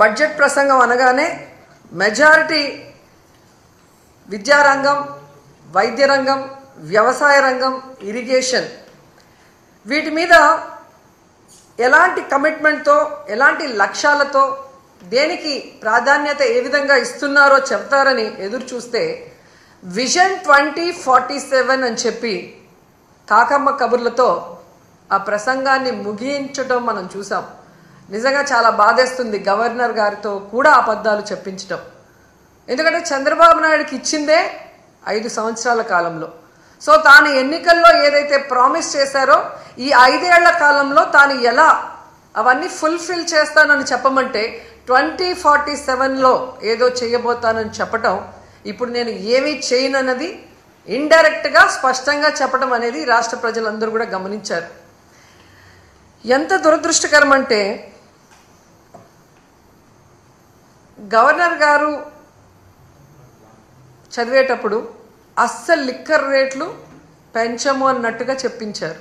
Budget ప్రసంగం అనగానే majority విద్యారంగం, వైద్య రంగం, వ్యవసాయ రంగం, ఇరిగేషన్ వీటి మీద ఎలాంటి కమిట్మెంట్తో, ఎలాంటి లక్ష్యాలతో, దేనికి ప్రాధాన్యత ఏ విధంగా ఇస్తున్నారో చెప్తారని ఎదురు చూస్తే విజన్ 2047 అని చెప్పి కాకమ్మ కబుర్లతో ఆ ప్రసంగాన్ని ముగించడం మనం చూసాం. నిజంగా చాలా బాధేస్తుంది గవర్నర్ గారితో కూడా అబద్ధాలు చెప్పించడం. ఎందుకంటే చంద్రబాబు నాయుడుకి ఇచ్చిందే 5 సంవత్సరాల కాలంలో. సో తాను ఎన్నికల్లో ఏదైతే ప్రామిస్ చేశారో ఈ 5 ఏళ్ల కాలంలో తాను ఎలా అవన్నీ ఫుల్ఫిల్ చేస్తానని చెప్పమంటే 2047లో ఏదో చేయబోతానని చెప్పటం, ఇప్పుడు నేను ఏమీ చేయనన్నది ఇండైరెక్ట్గా స్పష్టంగా చెప్పడం అనేది రాష్ట్ర ప్రజలందరూ కూడా గమనించారు. ఎంత దురదృష్టకరం అంటే గవర్నర్ గారు చదివేటప్పుడు అస్సలు లిక్కర్ రేట్లు పెంచము అన్నట్టుగా చెప్పించారు.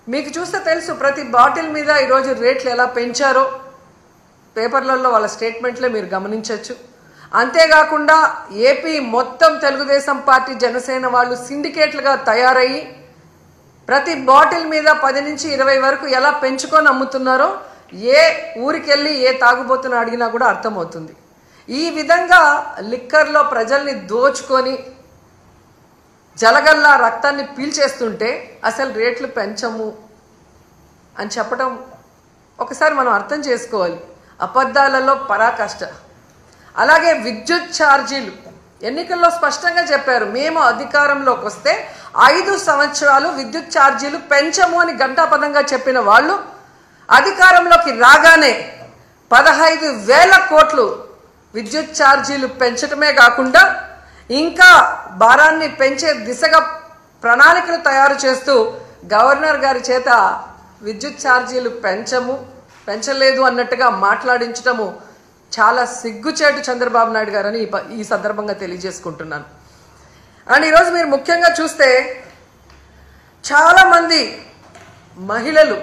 మీకు చూస్తే తెలుసు ప్రతి బాటిల్ మీద ఈరోజు రేట్లు ఎలా పెంచారో పేపర్లలో వాళ్ళ స్టేట్మెంట్లే మీరు గమనించవచ్చు. అంతేకాకుండా ఏపీ మొత్తం తెలుగుదేశం పార్టీ, జనసేన వాళ్ళు సిండికేట్లుగా తయారయ్యి ప్రతి బాటిల్ మీద 10 నుంచి 20 వరకు ఎలా పెంచుకొని అమ్ముతున్నారో ఏ ఊరికెళ్ళి ఏ తాగుబోతున్న అడిగినా కూడా అర్థమవుతుంది. ఈ విధంగా లిక్కర్లో ప్రజల్ని దోచుకొని జలగల్లా రక్తాన్ని పీల్చేస్తుంటే అసలు రేట్లు పెంచము అని చెప్పడం ఒకసారి మనం అర్థం చేసుకోవాలి. అబద్ధాలలో పరాకాష్ట. అలాగే విద్యుత్ ఛార్జీలు ఎన్నికల్లో స్పష్టంగా చెప్పారు, మేము అధికారంలోకి వస్తే 5 సంవత్సరాలు విద్యుత్ ఛార్జీలు పెంచము అని ఘంటాపథంగా చెప్పిన వాళ్ళు అధికారంలోకి రాగానే 15,000 కోట్లు విద్యుత్ ఛార్జీలు పెంచడమే కాకుండా ఇంకా భారాన్ని పెంచే దిశగా ప్రణాళికలు తయారు చేస్తూ గవర్నర్ గారి చేత విద్యుత్ ఛార్జీలు పెంచలేదు అన్నట్టుగా మాట్లాడించడము చాలా సిగ్గుచేటు చంద్రబాబు నాయుడు గారని ఈ సందర్భంగా తెలియజేసుకుంటున్నాను. అండ్ ఈరోజు మీరు ముఖ్యంగా చూస్తే చాలామంది మహిళలు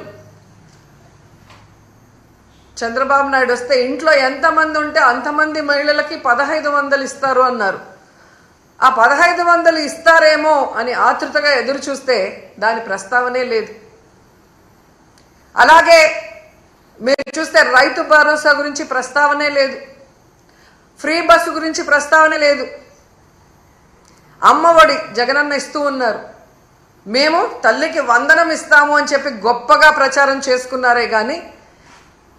చంద్రబాబు నాయుడు వస్తే ఇంట్లో ఎంతమంది ఉంటే అంతమంది మహిళలకి 1500 ఇస్తారు అన్నారు. ఆ 1500 ఇస్తారేమో అని ఆతృతగా ఎదురు చూస్తే దాని ప్రస్తావనే లేదు. అలాగే మీరు చూస్తే రైతు భరోసా గురించి ప్రస్తావనే లేదు, ఫ్రీ బస్సు గురించి ప్రస్తావనే లేదు. అమ్మఒడి జగనన్న ఇస్తూ ఉన్నారు, మేము తల్లికి వందనం ఇస్తాము అని చెప్పి గొప్పగా ప్రచారం చేసుకున్నారే కానీ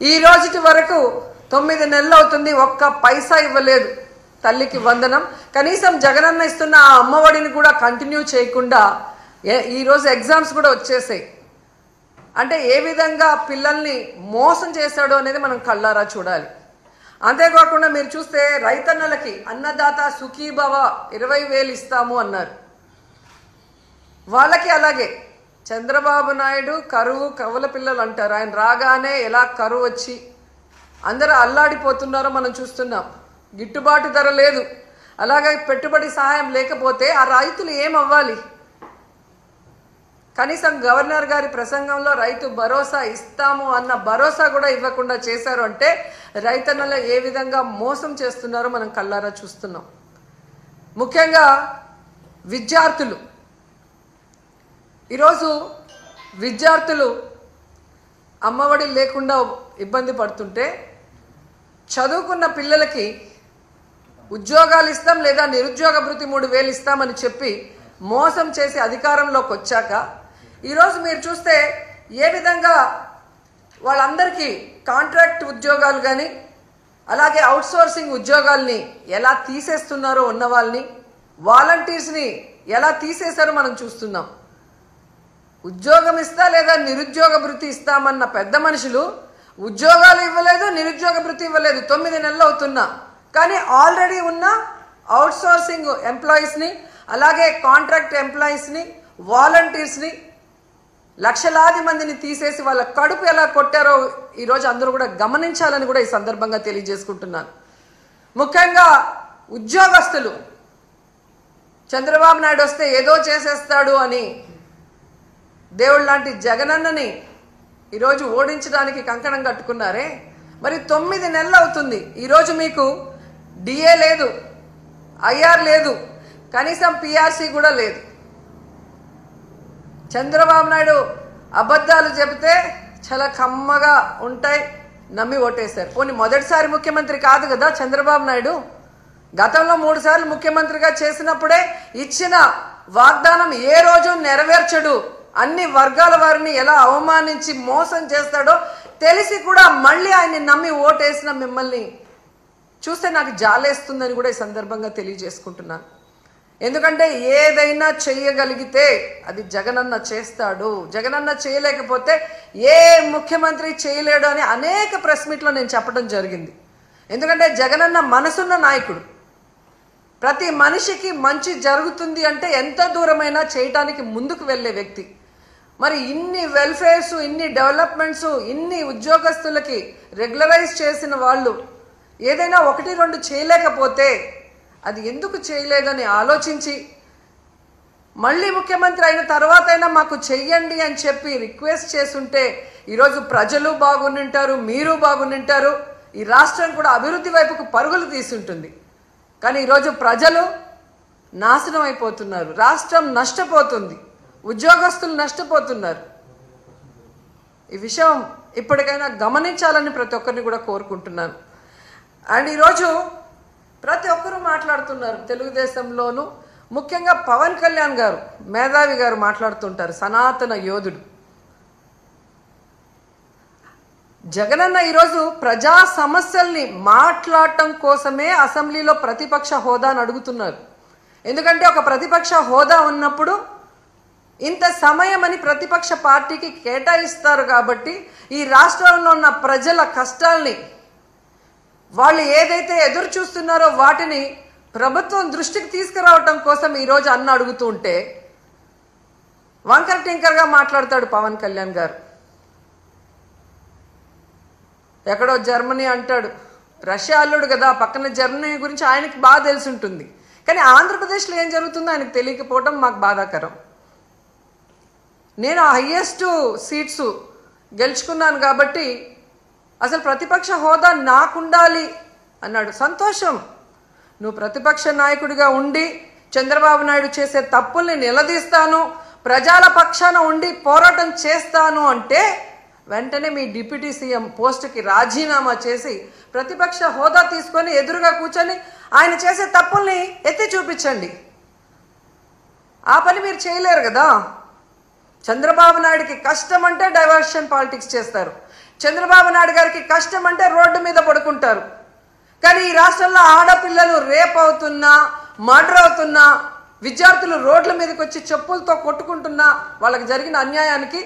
ఈ రోజుటి వరకు 9 నెలలు అవుతుంది, ఒక్క పైసా ఇవ్వలేదు తల్లికి వందనం. కనీసం జగనన్న ఇస్తున్న ఆ అమ్మఒడిని కూడా కంటిన్యూ చేయకుండా ఈరోజు ఎగ్జామ్స్ కూడా వచ్చేసాయి. అంటే ఏ విధంగా పిల్లల్ని మోసం చేశాడో అనేది మనం కళ్ళారా చూడాలి. అంతేకాకుండా మీరు చూస్తే రైతన్నలకి అన్నదాత సుఖీభవ 20,000 ఇస్తాము అన్నారు. వాళ్ళకి అలాగే చంద్రబాబు నాయుడు కరువు కవల పిల్లలు అంటారు. ఆయన రాగానే ఎలా కరువు వచ్చి అందరూ అల్లాడిపోతున్నారో మనం చూస్తున్నాం. గిట్టుబాటు ధర లేదు, అలాగే పెట్టుబడి సహాయం లేకపోతే ఆ రైతులు ఏమవ్వాలి? కనీసం గవర్నర్ గారి ప్రసంగంలో రైతు భరోసా ఇస్తాము అన్న భరోసా కూడా ఇవ్వకుండా చేశారు అంటే రైతన్నలు ఏ విధంగా మోసం చేస్తున్నారో మనం కళ్ళారా చూస్తున్నాం. ముఖ్యంగా విద్యార్థులు, ఈరోజు విద్యార్థులు అమ్మఒడి లేకుండా ఇబ్బంది పడుతుంటే చదువుకున్న పిల్లలకి ఉద్యోగాలు ఇస్తాం లేదా నిరుద్యోగ భృతి 3,000 ఇస్తామని చెప్పి మోసం చేసి అధికారంలోకి వచ్చాక ఈరోజు మీరు చూస్తే ఏ విధంగా వాళ్ళందరికీ కాంట్రాక్ట్ ఉద్యోగాలు కానీ అలాగే అవుట్సోర్సింగ్ ఉద్యోగాల్ని ఎలా తీసేస్తున్నారో, ఉన్న వాళ్ళని వాలంటీర్స్ని ఎలా తీసేశారో మనం చూస్తున్నాం. ఉద్యోగం ఇస్తా లేదా నిరుద్యోగ భృతి ఇస్తామన్న పెద్ద మనుషులు ఉద్యోగాలు ఇవ్వలేదు, నిరుద్యోగ భృతి ఇవ్వలేదు, 9 నెలలు అవుతున్నా. కానీ ఆల్రెడీ ఉన్న అవుట్సోర్సింగ్ ఎంప్లాయీస్ని అలాగే కాంట్రాక్ట్ ఎంప్లాయీస్ని వాలంటీర్స్ని లక్షలాది మందిని తీసేసి వాళ్ళ కడుపు ఎలా కొట్టారో ఈరోజు అందరూ కూడా గమనించాలని కూడా ఈ సందర్భంగా తెలియజేసుకుంటున్నాను. ముఖ్యంగా ఉద్యోగస్తులు చంద్రబాబు నాయుడు వస్తే ఏదో చేసేస్తాడు అని దేవుళ్ళ లాంటి జగనన్నని ఈరోజు ఓడించడానికి కంకణం కట్టుకున్నారే, మరి 9 నెలలు అవుతుంది. ఈరోజు మీకు డిఏ లేదు, ఐఆర్ లేదు, కనీసం పిఆర్సీ కూడా లేదు. చంద్రబాబు నాయుడు అబద్ధాలు చెబితే చాలా కమ్మగా ఉంటాయి, నమ్మి ఓటేశారు. పోనీ మొదటిసారి ముఖ్యమంత్రి కాదు కదా చంద్రబాబు నాయుడు. గతంలో 3 సార్లు ముఖ్యమంత్రిగా చేసినప్పుడే ఇచ్చిన వాగ్దానం ఏ రోజు నెరవేర్చడు, అన్ని వర్గాల వారిని ఎలా అవమానించి మోసం చేస్తాడో తెలిసి కూడా మళ్ళీ ఆయన్ని నమ్మి ఓటేసిన మిమ్మల్ని చూస్తే నాకు జాలేస్తుందని కూడా ఈ సందర్భంగా తెలియజేసుకుంటున్నాను. ఎందుకంటే ఏదైనా చేయగలిగితే అది జగనన్న చేస్తాడు, జగనన్న చేయలేకపోతే ఏ ముఖ్యమంత్రి చేయలేడు అని అనేక ప్రెస్ మీట్లో నేను చెప్పడం జరిగింది. ఎందుకంటే జగనన్న మనసున్న నాయకుడు. ప్రతి మనిషికి మంచి జరుగుతుంది అంటే ఎంత దూరమైనా చేయటానికి ముందుకు వెళ్ళే వ్యక్తి. మరి ఇన్ని వెల్ఫేర్స్, ఇన్ని డెవలప్మెంట్స్, ఇన్ని ఉద్యోగస్తులకి రెగ్యులరైజ్ చేసిన వాళ్ళు ఏదైనా 1-2 చేయలేకపోతే అది ఎందుకు చేయలేదని ఆలోచించి మళ్ళీ ముఖ్యమంత్రి అయిన తర్వాత అయినా మాకు చెయ్యండి అని చెప్పి రిక్వెస్ట్ చేస్తుంటే ఈరోజు ప్రజలు బాగుంటారు, మీరు బాగుంటారు, ఈ రాష్ట్రం కూడా అభివృద్ధి వైపుకు పరుగులు తీసుంటుంది. కానీ ఈరోజు ప్రజలు నాశనం అయిపోతున్నారు, రాష్ట్రం నష్టపోతుంది, ఉద్యోగస్తులు నష్టపోతున్నారు. ఈ విషయం ఇప్పటికైనా గమనించాలని ప్రతి ఒక్కరిని కూడా కోరుకుంటున్నాను. అండ్ ఈరోజు ప్రతి ఒక్కరూ మాట్లాడుతున్నారు తెలుగుదేశంలోనూ, ముఖ్యంగా పవన్ కళ్యాణ్ గారు, మేధావి గారు మాట్లాడుతుంటారు, సనాతన యోధుడు. జగనన్న ఈరోజు ప్రజా సమస్యల్ని మాట్లాడటం కోసమే అసెంబ్లీలో ప్రతిపక్ష హోదాను అడుగుతున్నారు. ఎందుకంటే ఒక ప్రతిపక్ష హోదా ఉన్నప్పుడు ఇంత సమయం అని ప్రతిపక్ష పార్టీకి కేటాయిస్తారు కాబట్టి ఈ రాష్ట్రంలో ఉన్న ప్రజల కష్టాల్ని, వాళ్ళు ఏదైతే ఎదురు చూస్తున్నారో వాటిని ప్రభుత్వం దృష్టికి తీసుకురావటం కోసం ఈరోజు అన్న అడుగుతూ ఉంటే వంకర టింకర్గా మాట్లాడతాడు పవన్ కళ్యాణ్ గారు. ఎక్కడో జర్మనీ అంటాడు, రష్యా అల్లుడు కదా, పక్కన జర్మనీ గురించి ఆయనకి బాగా తెలిసి ఉంటుంది. కానీ ఆంధ్రప్రదేశ్లో ఏం జరుగుతుందో ఆయనకు తెలియకపోవడం మాకు బాధాకరం. నేను హైయెస్ట్ సీట్స్ గెలుచుకున్నాను కాబట్టి అసలు ప్రతిపక్ష హోదా నాకుండాలి అన్నాడు. సంతోషం, నువ్వు ప్రతిపక్ష నాయకుడిగా ఉండి చంద్రబాబు నాయుడు చేసే తప్పుల్ని నిలదీస్తాను, ప్రజల పక్షాన ఉండి పోరాటం చేస్తాను అంటే వెంటనే మీ డిప్యూటీ సీఎం పోస్టుకి రాజీనామా చేసి ప్రతిపక్ష హోదా తీసుకొని ఎదురుగా కూర్చొని ఆయన చేసే తప్పుల్ని ఎత్తి చూపించండి. ఆ పని మీరు చేయలేరు కదా. చంద్రబాబు నాయుడికి కష్టం అంటే డైవర్షన్ పాలిటిక్స్ చేస్తారు, చంద్రబాబు నాయుడు గారికి కష్టం అంటే రోడ్డు మీద పడుకుంటారు. కానీ ఈ రాష్ట్రంలో ఆడపిల్లలు రేప్ అవుతున్నా, మర్డర్ అవుతున్నా, విద్యార్థులు రోడ్ల మీదకి వచ్చి చెప్పులతో కొట్టుకుంటున్నా, వాళ్ళకి జరిగిన అన్యాయానికి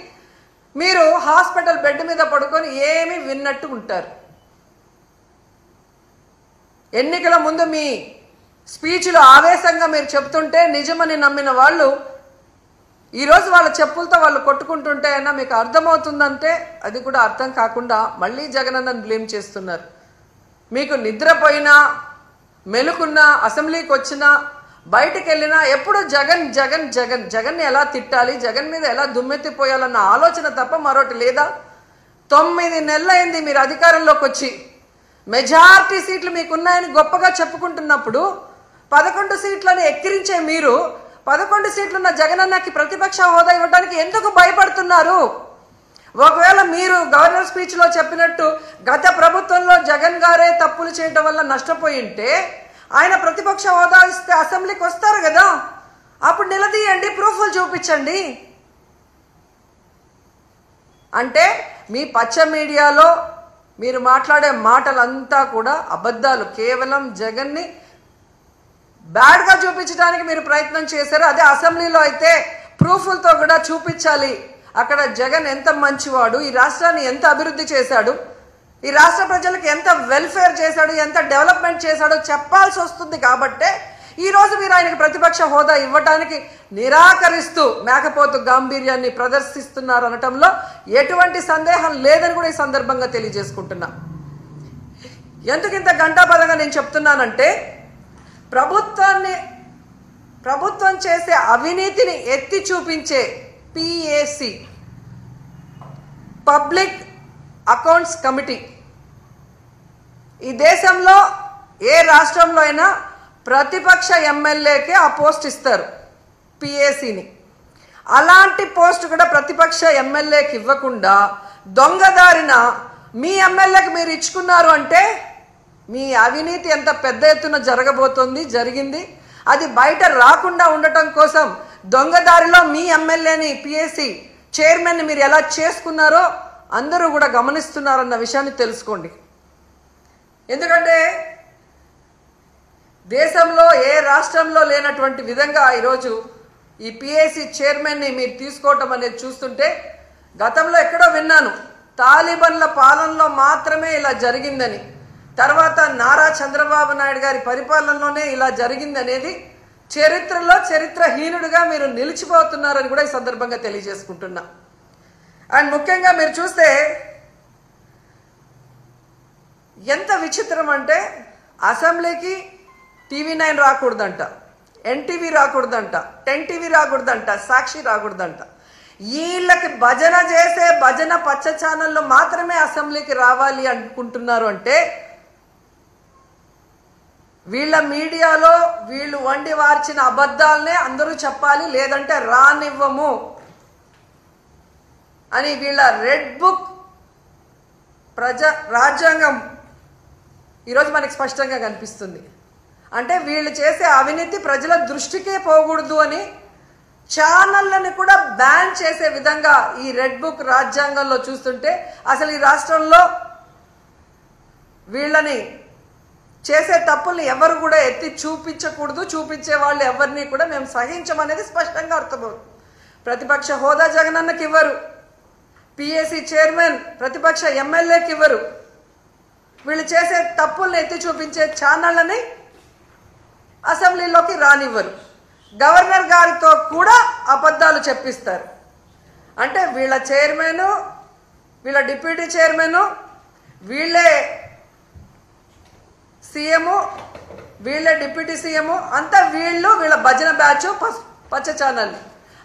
మీరు హాస్పిటల్ బెడ్ మీద పడుకొని ఏమీ విన్నట్టు ఉంటారు. ఎన్నికల ముందు మీ స్పీచ్లో ఆవేశంగా మీరు చెప్తుంటే నిజమని నమ్మిన వాళ్ళు ఈరోజు వాళ్ళ చెప్పులతో వాళ్ళు కొట్టుకుంటుంటే అయినా మీకు అర్థమవుతుందంటే అది కూడా అర్థం కాకుండా మళ్ళీ జగనన్నను బ్లేమ్ చేస్తున్నారు. మీకు నిద్రపోయినా, మెలుకున్నా, అసెంబ్లీకి వచ్చినా, బయటకు వెళ్ళినా ఎప్పుడు జగన్ జగన్ జగన్ జగన్ని ఎలా తిట్టాలి, జగన్ మీద ఎలా దుమ్మెత్తిపోయాలన్న ఆలోచన తప్ప మరొకటి లేదా? 9 నెలలైంది మీరు అధికారంలోకి వచ్చి, మెజారిటీ సీట్లు మీకున్నాయని గొప్పగా చెప్పుకుంటున్నప్పుడు 11 సీట్లను ఎక్కిరించే మీరు 11 సీట్లున్న జగనన్నకి ప్రతిపక్ష హోదా ఇవ్వడానికి ఎందుకు భయపడుతున్నారు? ఒకవేళ మీరు గవర్నర్ స్పీచ్లో చెప్పినట్టు గత ప్రభుత్వంలో జగన్ గారే తప్పులు చేయడం వల్ల నష్టపోయి ఉంటే ఆయన ప్రతిపక్ష హోదా ఇస్తే అసెంబ్లీకి వస్తారు కదా, అప్పుడు నిలదీయండి, ప్రూఫ్లు చూపించండి. అంటే మీ పచ్చ మీడియాలో మీరు మాట్లాడే మాటలంతా కూడా అబద్ధాలు, కేవలం జగన్ని బ్యాడ్గా చూపించడానికి మీరు ప్రయత్నం చేశారు. అదే అసెంబ్లీలో అయితే ప్రూఫ్లతో కూడా చూపించాలి, అక్కడ జగన్ ఎంత మంచివాడు, ఈ రాష్ట్రాన్ని ఎంత అభివృద్ధి చేశాడు, ఈ రాష్ట్ర ప్రజలకు ఎంత వెల్ఫేర్ చేశాడు, ఎంత డెవలప్మెంట్ చేశాడో చెప్పాల్సి వస్తుంది. కాబట్టే ఈరోజు మీరు ఆయనకి ప్రతిపక్ష హోదా ఇవ్వడానికి నిరాకరిస్తూ మేకపోతు గాంభీర్యాన్ని ప్రదర్శిస్తున్నారు అనటంలో ఎటువంటి సందేహం లేదని కూడా ఈ సందర్భంగా తెలియజేసుకుంటున్నా. ఎందుకు ఇంత గంటాపదంగా నేను చెప్తున్నానంటే ప్రభుత్వం చేసే అవినీతిని ఎత్తి చూపించే PAC, పబ్లిక్ అకౌంట్స్ కమిటీ, ఈ దేశంలో ఏ రాష్ట్రంలో అయినా ప్రతిపక్ష ఎమ్మెల్యేకే ఆ పోస్ట్ ఇస్తారు, పిఏసీని. అలాంటి పోస్ట్ కూడా ప్రతిపక్ష ఎమ్మెల్యేకి ఇవ్వకుండా దొంగదారిన మీ ఎమ్మెల్యేకి మీరు ఇచ్చుకున్నారు అంటే మీ అవినీతి ఎంత పెద్ద ఎత్తున జరిగింది. అది బయట రాకుండా ఉండటం కోసం దొంగదారిలో మీ ఎమ్మెల్యేని పిఏసీ చైర్మన్ని మీరు ఎలా చేసుకున్నారో అందరూ కూడా గమనిస్తున్నారన్న విషయాన్ని తెలుసుకోండి. ఎందుకంటే దేశంలో ఏ రాష్ట్రంలో లేనటువంటి విధంగా ఈరోజు ఈ పిఏసీ చైర్మన్ని మీరు తీసుకోవటం అనేది చూస్తుంటే, గతంలో ఎక్కడో విన్నాను తాలిబన్ల పాలనలో మాత్రమే ఇలా జరిగిందని, తర్వాత నారా చంద్రబాబు నాయుడు గారి పరిపాలనలోనే ఇలా జరిగింది అనేది చరిత్రలో చరిత్రహీనుడిగా మీరు నిలిచిపోతున్నారని కూడా ఈ సందర్భంగా తెలియజేసుకుంటున్నా. అండ్ ముఖ్యంగా మీరు చూస్తే ఎంత విచిత్రం అంటే, అసెంబ్లీకి TV9 రాకూడదంట, NTV రాకూడదంట, 10 TV రాకూడదంట, సాక్షి రాకూడదంట. వీళ్ళకి భజన చేసే భజన పచ్చ ఛానళ్ళు మాత్రమే అసెంబ్లీకి రావాలి అనుకుంటున్నారు అంటే, వీళ్ళ మీడియాలో వీళ్ళు వండి వార్చిన అబద్ధాలనే అందరూ చెప్పాలి, లేదంటే రానివ్వము అని వీళ్ళ రెడ్ బుక్ రాజ్యాంగం ఈరోజు మనకి స్పష్టంగా కనిపిస్తుంది. అంటే వీళ్ళు చేసే అవినీతి ప్రజల దృష్టికే పోకూడదు అని ఛానళ్ళని కూడా బ్యాన్ చేసే విధంగా ఈ రెడ్ బుక్ రాజ్యాంగంలో చూస్తుంటే, అసలు ఈ రాష్ట్రంలో వీళ్ళని చేసే తప్పుల్ని ఎవరు కూడా ఎత్తి చూపించకూడదు, చూపించే వాళ్ళు ఎవరిని కూడా మేము సహించమనేది స్పష్టంగా అర్థమవుతుంది. ప్రతిపక్ష హోదా జగనన్నకి ఇవ్వరు, పిఏసీ చైర్మన్ ప్రతిపక్ష ఎమ్మెల్యేకి ఇవ్వరు, వీళ్ళు చేసే తప్పుల్ని ఎత్తి చూపించే ఛానళ్ళని అసెంబ్లీలోకి రానివ్వరు, గవర్నర్ గారితో కూడా అబద్ధాలు చెప్పిస్తారు. అంటే వీళ్ళ చైర్మన్, వీళ్ళ డిప్యూటీ చైర్మన్, వీళ్ళే సీఎం, వీళ్ళే డిప్యూటీ సీఎం, అంతా వీళ్ళ భజన బ్యాచ్ పచ్చ ఛానల్.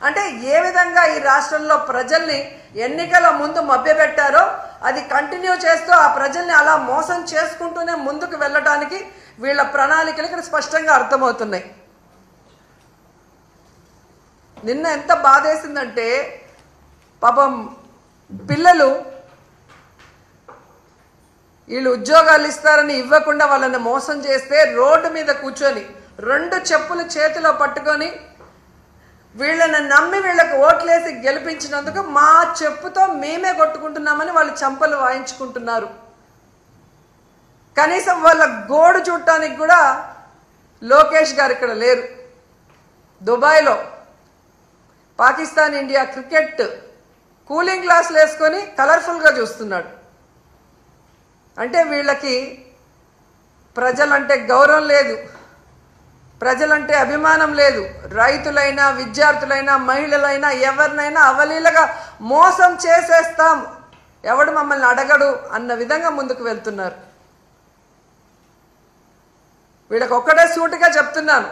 అంటే ఏ విధంగా ఈ రాష్ట్రంలో ప్రజల్ని ఎన్నికల ముందు మభ్యపెట్టారో అది కంటిన్యూ చేస్తూ ఆ ప్రజల్ని అలా మోసం చేసుకుంటూనే ముందుకు వెళ్ళడానికి వీళ్ళ ప్రణాళికలు ఇక్కడ స్పష్టంగా అర్థమవుతున్నాయి. నిన్న ఎంత బాధేసిందంటే, పాపం పిల్లలు వీళ్ళు ఉద్యోగాలు ఇస్తారని ఇవ్వకుండా వాళ్ళని మోసం చేస్తే రోడ్డు మీద కూర్చొని 2 చెప్పులు చేతిలో పట్టుకొని వీళ్ళని నమ్మి వీళ్ళకి ఓట్లేసి గెలిపించినందుకు మా చెప్పుతో మేమే కొట్టుకుంటున్నామని వాళ్ళు చంపలు వాయించుకుంటున్నారు. కనీసం వాళ్ళ గోడు చూడటానికి కూడా లోకేష్ గారు ఇక్కడ లేరు. దుబాయ్లో పాకిస్తాన్ ఇండియా క్రికెట్ కూలింగ్ గ్లాసులు వేసుకొని కలర్ఫుల్గా చూస్తున్నాడు. అంటే వీళ్ళకి ప్రజలంటే గౌరవం లేదు, ప్రజలంటే అభిమానం లేదు. రైతులైనా, విద్యార్థులైనా, మహిళలైనా ఎవరినైనా అవలీలగా మోసం చేసేస్తాం, ఎవడు మమ్మల్ని అడగడు అన్న విధంగా ముందుకు వెళ్తున్నారు. వీళ్ళకి ఒక్కటే సూటిగా చెప్తున్నాను,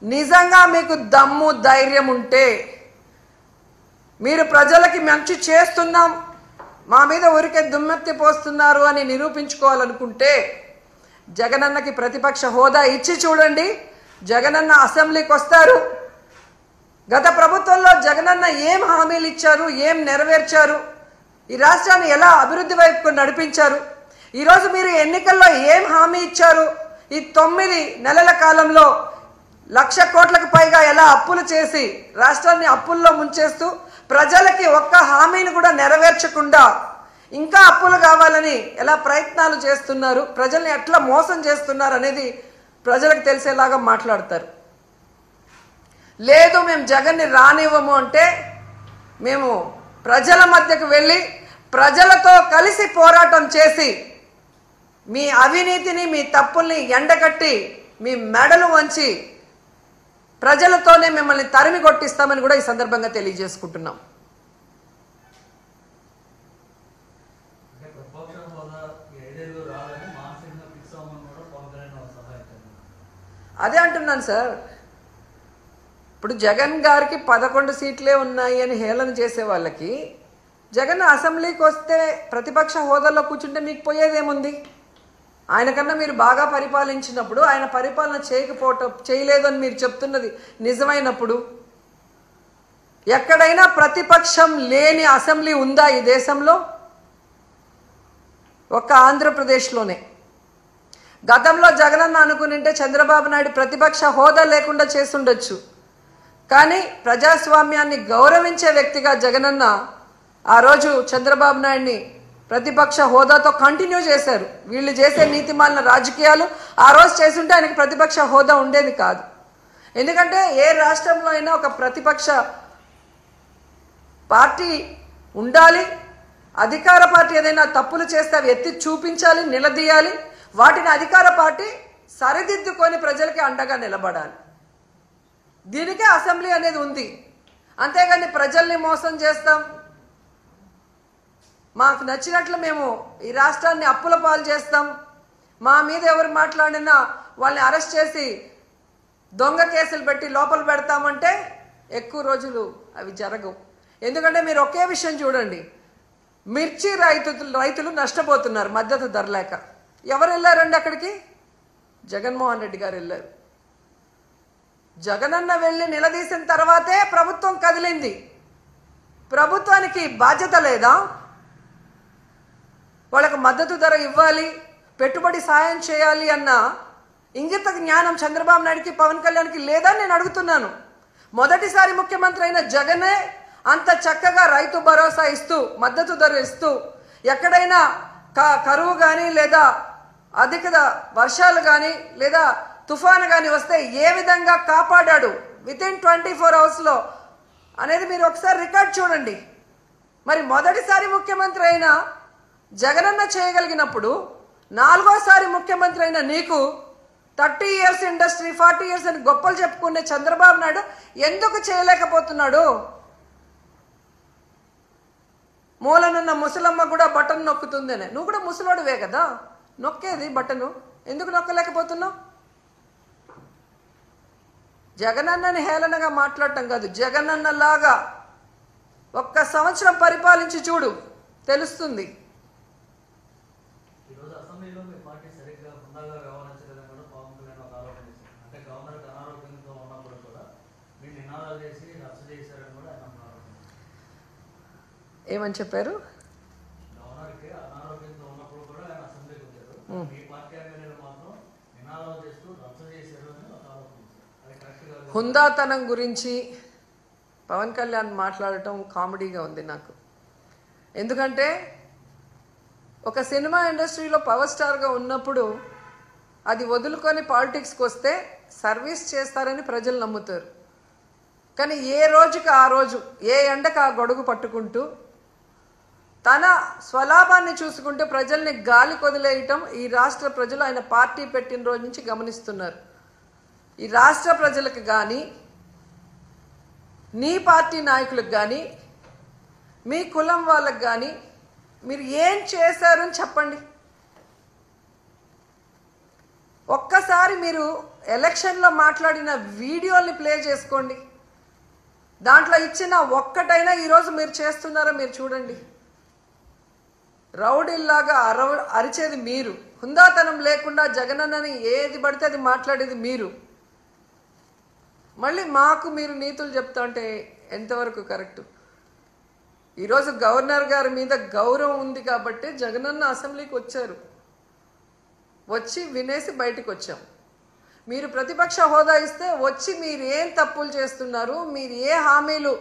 నిజంగా మీకు దమ్ము ధైర్యం ఉంటే, మీరు ప్రజలకి మంచి చేస్తున్నాం, మా మీద ఊరికే దుమ్మెత్తి పోస్తున్నారు అని నిరూపించుకోవాలనుకుంటే జగనన్నకి ప్రతిపక్ష హోదా ఇచ్చి చూడండి. జగనన్న అసెంబ్లీకి వస్తారు. గత ప్రభుత్వంలో జగనన్న ఏం హామీలు ఇచ్చారు, ఏం నెరవేర్చారు, ఈ రాష్ట్రాన్ని ఎలా అభివృద్ధి వైపుకు నడిపించారు, ఈరోజు మీరు ఎన్నికల్లో ఏం హామీ ఇచ్చారు, ఈ 9 నెలల కాలంలో 1,00,000 కోట్లకు పైగా ఎలా అప్పులు చేసి రాష్ట్రాన్ని అప్పుల్లో ముంచేస్తూ ప్రజలకి ఒక్క హామీని కూడా నెరవేర్చకుండా ఇంకా అప్పులు కావాలని ఎలా ప్రయత్నాలు చేస్తున్నారు, ప్రజల్ని ఎట్లా మోసం చేస్తున్నారు అనేది ప్రజలకు తెలిసేలాగా మాట్లాడతారు. లేదు మేము జగన్ని రానివ్వము అంటే మేము ప్రజల మధ్యకు వెళ్ళి ప్రజలతో కలిసి పోరాటం చేసి మీ అవినీతిని, మీ తప్పుల్ని ఎండగట్టి మీ మెడలు వంచి ప్రజలతోనే మిమ్మల్ని తరిమి కొట్టిస్తామని కూడా ఈ సందర్భంగా తెలియజేసుకుంటున్నాం. అదే అంటున్నాను సార్. ఇప్పుడు జగన్ గారికి 11 సీట్లే ఉన్నాయి అని హేళన చేసే వాళ్ళకి జగన్ అసెంబ్లీకి వస్తే ప్రతిపక్ష హోదాలో కూర్చుంటే మీకు పోయేదేముంది? ఆయనకన్నా మీరు బాగా పరిపాలించినప్పుడు, ఆయన పరిపాలన చేయలేదని మీరు చెప్తున్నది నిజమైనప్పుడు, ఎక్కడైనా ప్రతిపక్షం లేని అసెంబ్లీ ఉందా ఈ దేశంలో? ఒక్క ఆంధ్రప్రదేశ్లోనే. గతంలో జగనన్న అనుకునింటే చంద్రబాబు నాయుడు ప్రతిపక్ష హోదా లేకుండా చేసుండొచ్చు. కానీ ప్రజాస్వామ్యాన్ని గౌరవించే వ్యక్తిగా జగనన్న ఆ రోజు చంద్రబాబు నాయుడిని ప్రతిపక్ష హోదాతో కంటిన్యూ చేశారు. వీళ్ళు చేసే నీతిమాలిన రాజకీయాలు ఆ రోజు చేసుంటే ఆయనకి ప్రతిపక్ష హోదా ఉండేది కాదు. ఎందుకంటే ఏ రాష్ట్రంలో అయినా ఒక ప్రతిపక్ష పార్టీ ఉండాలి. అధికార పార్టీ ఏదైనా తప్పులు చేస్తే అవి ఎత్తి చూపించాలి, నిలదీయాలి. వాటిని అధికార పార్టీ సరిదిద్దుకొని ప్రజలకి అండగా నిలబడాలి. దీనికే అసెంబ్లీ అనేది ఉంది. అంతేగాని ప్రజల్ని మోసం చేస్తాం, మాకు నచ్చినట్లు మేము ఈ రాష్ట్రాన్ని అప్పుల పాలు చేస్తాం, మా మీద ఎవరు మాట్లాడినా వాళ్ళని అరెస్ట్ చేసి దొంగ కేసులు పెట్టి లోపల పెడతామంటే ఎక్కువ రోజులు అవి జరగవు. ఎందుకంటే మీరు ఒకే విషయం చూడండి, మిర్చి రైతులు నష్టపోతున్నారు మద్దతు ధర లేక. ఎవరు వెళ్ళారండి అక్కడికి? జగన్మోహన్ రెడ్డి గారు వెళ్ళారు. జగనన్న వెళ్ళి నిలదీసిన తర్వాతే ప్రభుత్వం కదిలింది. ప్రభుత్వానికి బాధ్యత లేదా? వాళ్ళకు మద్దతు ధర ఇవ్వాలి, పెట్టుబడి సాయం చేయాలి అన్న ఇంగిత జ్ఞానం చంద్రబాబు నాయుడికి, పవన్ కళ్యాణ్కి లేదని నేను అడుగుతున్నాను. మొదటిసారి ముఖ్యమంత్రి అయిన జగనే అంత చక్కగా రైతు భరోసా ఇస్తూ, మద్దతు ధర ఇస్తూ, ఎక్కడైనా కరువు కానీ లేదా అధిక వర్షాలు కానీ లేదా తుఫాను కానీ వస్తే ఏ విధంగా కాపాడాడు వితిన్ 24 అవర్స్లో అనేది మీరు ఒకసారి రికార్డ్ చూడండి. మరి మొదటిసారి ముఖ్యమంత్రి అయిన జగనన్న చేయగలిగినప్పుడు, 4వ సారి ముఖ్యమంత్రి అయిన నీకు 30 years ఇండస్ట్రీ, 40 years అని గొప్పలు చెప్పుకునే చంద్రబాబు నాయుడు ఎందుకు చేయలేకపోతున్నాడు? మూలనున్న ముసలమ్మ కూడా బటన్ నొక్కుతుందనే. నువ్వు కూడా ముసలోడివే కదా, నొక్కేది బటను, ఎందుకు నొక్కలేకపోతున్నావు? జగనన్నని హేళనగా మాట్లాడటం కాదు, జగనన్నలాగా 1 సంవత్సరం పరిపాలించి చూడు, తెలుస్తుంది. ఏమని చెప్పారు? హుందాతనం గురించి పవన్ కళ్యాణ్ మాట్లాడటం కామెడీగా ఉంది నాకు. ఎందుకంటే ఒక సినిమా ఇండస్ట్రీలో పవర్ స్టార్గా ఉన్నప్పుడు అది వదులుకొని పాలిటిక్స్కి వస్తే సర్వీస్ చేస్తారని ప్రజలు నమ్ముతారు. కానీ ఏ రోజుకి ఆ రోజు, ఏ ఎండకు ఆ గొడుగు పట్టుకుంటూ తన స్వలాభాన్ని చూసుకుంటూ ప్రజల్ని గాలి కొదిలేయటం ఈ రాష్ట్ర ప్రజలు ఆయన పార్టీ పెట్టిన రోజు నుంచి గమనిస్తున్నారు. ఈ రాష్ట్ర ప్రజలకు కానీ, నీ పార్టీ నాయకులకు కానీ, మీ కులం వాళ్ళకు కానీ మీరు ఏం చేశారు అని చెప్పండి. ఒక్కసారి మీరు ఎలక్షన్లో మాట్లాడిన వీడియోని ప్లే చేసుకోండి. దాంట్లో ఇచ్చిన ఒక్కటైనా ఈరోజు మీరు చేస్తున్నారో మీరు చూడండి. రౌడీల్లాగా అరిచేది మీరు, హుందాతనం లేకుండా జగనన్నని ఏది పడితే అది మాట్లాడేది మీరు. మళ్ళీ మాకు మీరు నీతులు చెప్తా అంటే ఎంతవరకు కరెక్టు? ఈరోజు గవర్నర్ గారి మీద గౌరవం ఉంది కాబట్టి జగనన్న అసెంబ్లీకి వచ్చారు, వచ్చి వినేసి బయటకు వచ్చాం. మీరు ప్రతిపక్ష హోదా ఇస్తే వచ్చి మీరు ఏం తప్పులు చేస్తున్నారు, మీరు ఏ హామీలు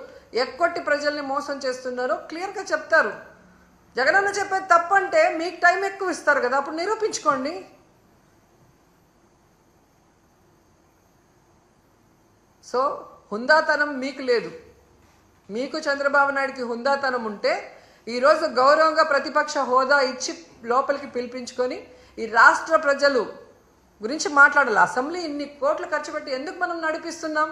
ఎక్కొట్టి ప్రజల్ని మోసం చేస్తున్నారో క్లియర్గా చెప్తారు. జగనన్న చెప్పేది తప్పంటే మీకు టైం ఎక్కువ ఇస్తారు కదా, అప్పుడు నిరూపించుకోండి. సో హుందాతనం మీకు లేదు. మీకు చంద్రబాబు నాయుడికి హుందాతనం ఉంటే ఈరోజు గౌరవంగా ప్రతిపక్ష హోదా ఇచ్చి లోపలికి పిలిపించుకొని ఈ రాష్ట్ర ప్రజలు గురించి మాట్లాడాలి. అసెంబ్లీ ఇన్ని కోట్లు ఖర్చు పెట్టి ఎందుకు మనం నడిపిస్తున్నాం?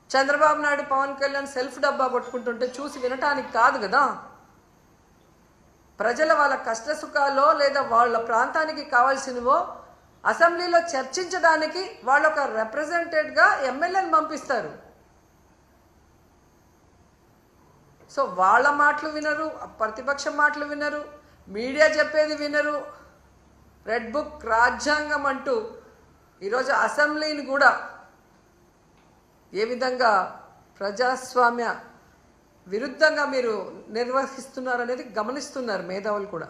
చంద్రబాబు నాయుడు, పవన్ కళ్యాణ్ సెల్ఫ్ డబ్బా కొట్టుకుంటుంటే చూసి వినటానికి కాదు కదా. ప్రజల వాళ్ళ కష్ట సుఖాలో లేదా వాళ్ళ ప్రాంతానికి కావాల్సినవో అసెంబ్లీలో చర్చించడానికి వాళ్ళు ఒక రిప్రజెంటేటివ్గా ఎమ్మెల్యేని పంపిస్తారు. సో వాళ్ళ మాటలు వినరు, ప్రతిపక్షం మాటలు వినరు, మీడియా చెప్పేది వినరు, రెడ్ బుక్ రాజ్యాంగం అంటూ ఈరోజు అసెంబ్లీని కూడా ఏ విధంగా ప్రజాస్వామ్య విరుద్ధంగా మీరు నిర్వహిస్తున్నారనేది గమనిస్తున్నారు మేధావులు కూడా.